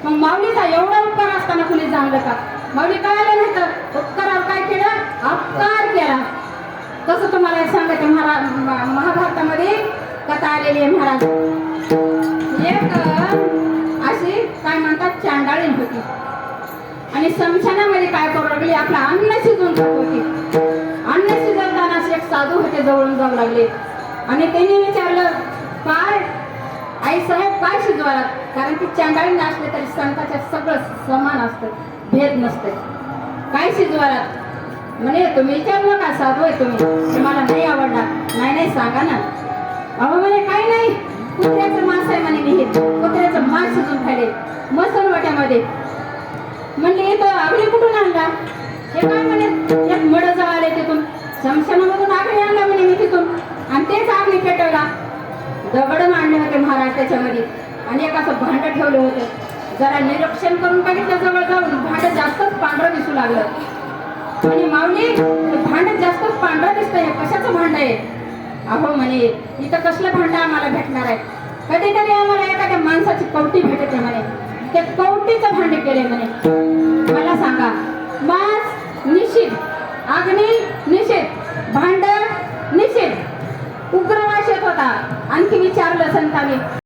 मग माऊलीचा एवढा उपकार असताना कुणी जाणलं का? माऊली काय आलं नाही तर उपकारावर काय केलं? अपकार केला. तसं तुम्हाला एक सांगायचं, महाभारतामध्ये कथा आलेली आहे महाराज. एक अशी काय म्हणतात चांडाळीन होती आणि समशानामध्ये काय करू लागली, आपलं अन्न शिजवून खात होती. अन्न शिजवताना असे एक साधू होते, जवळून जाऊ लागले आणि त्यांनी विचारलं, काय आई साहेब काय शिजवालात? कारण की चांडाळी असले तरी संताच्या सगळं समान असतं, भेद नसते. काय शिजवालात? म्हणे तुम्ही विचारू नका, साधू आहे तुम्ही, मला नाही आवडला. नाही सांगा ना. अहो म्हणे काय नाही, कुत्र्याचं मांस आहे म्हणे, मी हे कुत्र्याचं मांस शिजून खाले मसनवाट्यामध्ये. म्हणले इथं आगरी कुठून आणला? हे काय म्हणे, एक मड जळाले तिथून, शमशानामधून आगरी आणला म्हणे मी तिथून, आणि तेच आगरी पेटवला. दगड मांडले होते महाराज त्याच्यामध्ये आणि एक असं भांड ठेवलं होतं. जरा निरीक्षण करून बघितलं जवळ जाऊन, भांड जास्तच पांढरं दिसू लागलं. आणि माऊली भांड जास्तच पांढरं दिसतंय, कशाचं भांड आहे? अहो म्हणे इथं कसलं भांड आम्हाला भेटणार आहे? कधीतरी आम्हाला एखाद्या माणसाची कवटी भेटते म्हणे, ते कवटीचं भांड केले म्हणे. मला सांगा, मांस निषेध, अग्नी निषेध, भांड निषेध, उग्रवास येत होता. आणखी विचारलं संतांनी,